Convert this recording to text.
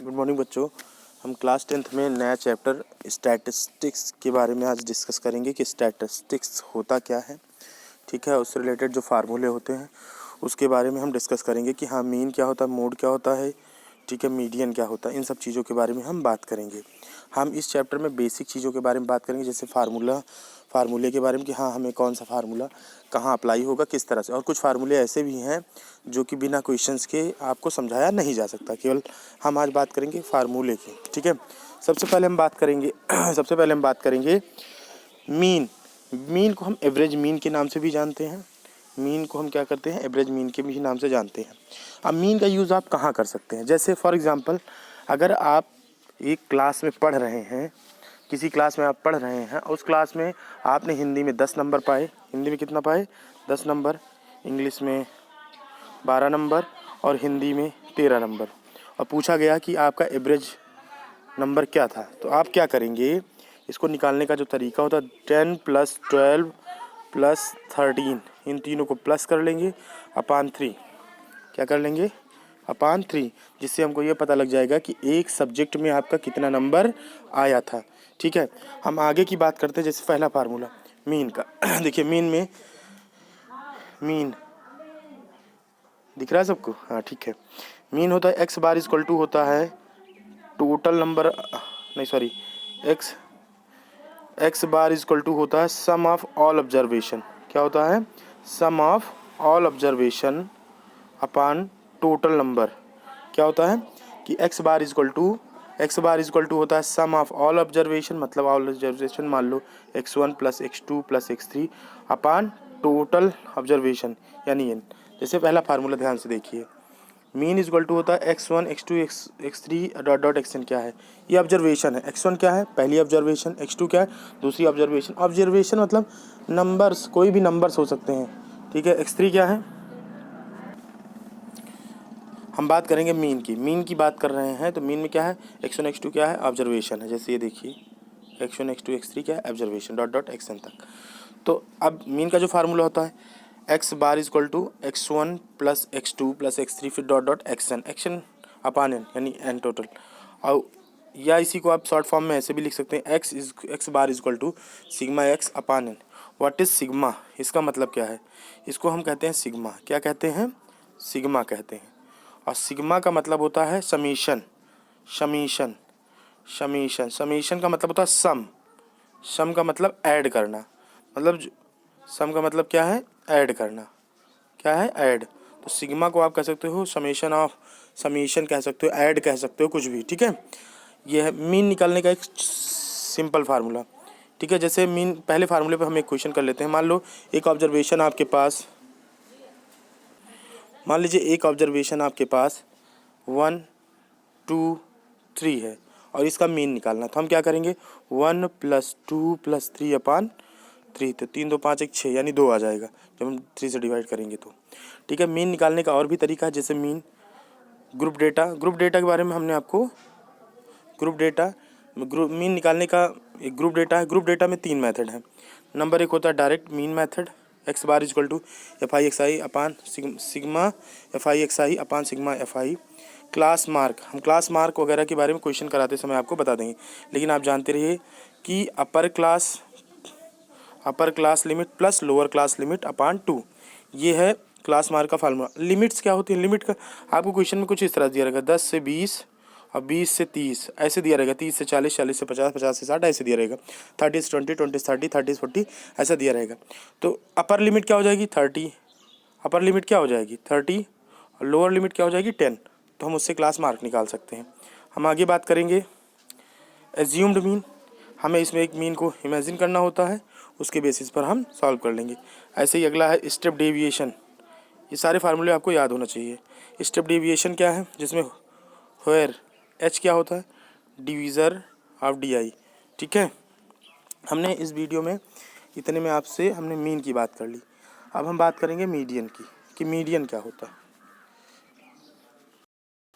Good morning बच्चों। हम class 10th में नया चैप्टर स्टैटिस्टिक्स के बारे में आज डिस्कस करेंगे कि स्टैटिस्टिक्स होता क्या है। ठीक है, उससे रिलेटेड जो फार्मूले होते हैं उसके बारे में हम डिस्कस करेंगे कि हाँ मीन क्या होता है, मोड क्या होता है, ठीक है, मीडियन क्या होता है। इन सब चीज़ों के बारे में हम बात करेंगे। हम इस चैप्टर में बेसिक चीज़ों के बारे में बात करेंगे, जैसे फार्मूले के बारे में कि हाँ हमें कौन सा फार्मूला कहाँ अप्लाई होगा, किस तरह से। और कुछ फार्मूले ऐसे भी हैं जो कि बिना क्वेश्चंस के आपको समझाया नहीं जा सकता। केवल हम आज बात करेंगे फार्मूले की। ठीक है, सबसे पहले हम बात करेंगे मीन। मीन को हम एवरेज मीन के नाम से भी जानते हैं। मीन को हम क्या करते हैं, एवरेज मीन के भी नाम से जानते हैं। अब मीन का यूज़ आप कहाँ कर सकते हैं, जैसे फॉर एग्जांपल अगर आप एक क्लास में पढ़ रहे हैं, किसी क्लास में आप पढ़ रहे हैं, उस क्लास में आपने हिंदी में 10 नंबर पाए। हिंदी में कितना पाए? 10 नंबर। इंग्लिश में 12 नंबर और हिंदी में 13 नंबर। और पूछा गया कि आपका एवरेज नंबर क्या था, तो आप क्या करेंगे, इसको निकालने का जो तरीका होता है 10 + 12 + 13, इन तीनों को प्लस कर लेंगे अपान 3। क्या कर लेंगे? अपान 3, जिससे हमको ये पता लग जाएगा कि एक सब्जेक्ट में आपका कितना नंबर आया था। ठीक है, हम आगे की बात करते हैं। जैसे पहला फार्मूला मीन का देखिए, मीन दिख रहा है सबको? हाँ ठीक है। मीन होता है एक्स बार इक्वल टू होता है टोटल नंबर, नहीं sorry, X bar equal to होता है सम ऑफ ऑल ऑब्जर्वेशन। क्या होता है? Sum of all observation upon total number. क्या होता है कि एक्स बार इक्वल टू होता है सम ऑफ ऑल ऑब्जर्वेशन, मतलब ऑल ऑब्जर्वेशन मान लो x1 + x2 + x3 अपान टोटल ऑब्जर्वेशन यानी n। जैसे पहला फार्मूला ध्यान से देखिए, मीन इक्वल टू होता है x1 x2 x3 ... xn। क्या है? ये ऑब्जर्वेशन है। x1 क्या है? पहली ऑब्जर्वेशन। x2 क्या है? दूसरी ऑब्जर्वेशन। ऑब्जर्वेशन मतलब नंबर्स, कोई भी नंबर्स हो सकते हैं। ठीक है, x3 क्या है? हम बात करेंगे मीन की बात कर रहे हैं, तो मीन में क्या है? x1 x2 क्या है? ऑब्जर्वेशन है। जैसे ये देखिए x1 x2 x3 क्या है? ऑब्जर्वेशन .xn तक। तो अब मीन का जो फार्मूला होता है x bar equal to x1 + x2 + x3 फिर .xn अपान n यानी n टोटल। और या इसी को आप शॉर्ट फॉर्म में ऐसे भी लिख सकते हैं, X bar equal to sigma x upon n। What is sigma? इसका मतलब क्या है? इसको हम कहते हैं सिग्मा। क्या कहते हैं? सिग्मा कहते हैं। और सिग्मा का मतलब होता है समीशन। समीशन का मतलब होता है सम का मतलब ऐड करना। मतलब सम का मतलब क्या है? ऐड करना। क्या है? ऐड। तो सिग्मा को आप कह सकते हो समीशन कह सकते हो, ऐड कह सकते हो, कुछ भी। ठीक है, ये है मीन निकालने का एक सिंपल फार्मूला। ठीक है, जैसे मीन, पहले फार्मूले पे हम एक क्वेश्चन कर लेते हैं। मान लो एक ऑब्जर्वेशन आपके पास, मान लीजिए एक ऑब्जर्वेशन आपके पास 1 2 3 है और इसका मीन निकालना। तो हम क्या करेंगे? 1 + 2 + 3 अपान 3। तो 3 2 5 1 6 यानी 2 आ जाएगा जब हम 3 से डिवाइड करेंगे तो। ठीक है, मीन निकालने का और भी तरीका है, जैसे मीन ग्रुप डेटा के बारे में हमने आपको मीन निकालने का एक ग्रुप डेटा है। ग्रुप डेटा में 3 मेथड हैं। नंबर 1 होता है direct mean method, X bar equal to FI upon sigma FI upon sigma FI। Class mark, हम क्लास मार्क वगैरह के बारे में क्वेश्चन कराते समय आपको बता देंगे, लेकिन आप जानते रहिए कि upper class limit plus lower class limit upon 2, ये है क्लास मार्क का फार्मूला। लिमिट्स क्या होती है? लिमिट का आपको क्वेश्चन में कुछ इस तरह दिया रहेगा, 10 से 20 और 20 से 30 ऐसे दिया रहेगा, 30 से 40, 40 से 50, 50 से 60 ऐसे दिया रहेगा, 30 से 20, 20 से 30, 30 से 40 ऐसा दिया रहेगा। तो अपर लिमिट क्या हो जाएगी? 30। अपर लिमिट क्या हो जाएगी? 30 और लोअर लिमिट क्या हो जाएगी? 10। तो हम उससे क्लास मार्क निकाल सकते हैं। हम आगे बात करेंगे एज्यूम्ड मीन। हमें इसमें एक मीन को इमेजिन करना होता है, उसके बेसिस पर हम सॉल्व कर लेंगे। ऐसे ही अगला है स्टेप डेविएशन। ये सारे फार्मूले आपको याद होना चाहिए। स्टेप डेविएशन क्या है? जिसमें वेयर एच क्या होता है? Divisor of DI। ठीक है, हमने इस वीडियो में इतने में आपसे हमने मीन की बात कर ली। अब हम बात करेंगे मीडियन की, कि मीडियन क्या होता है।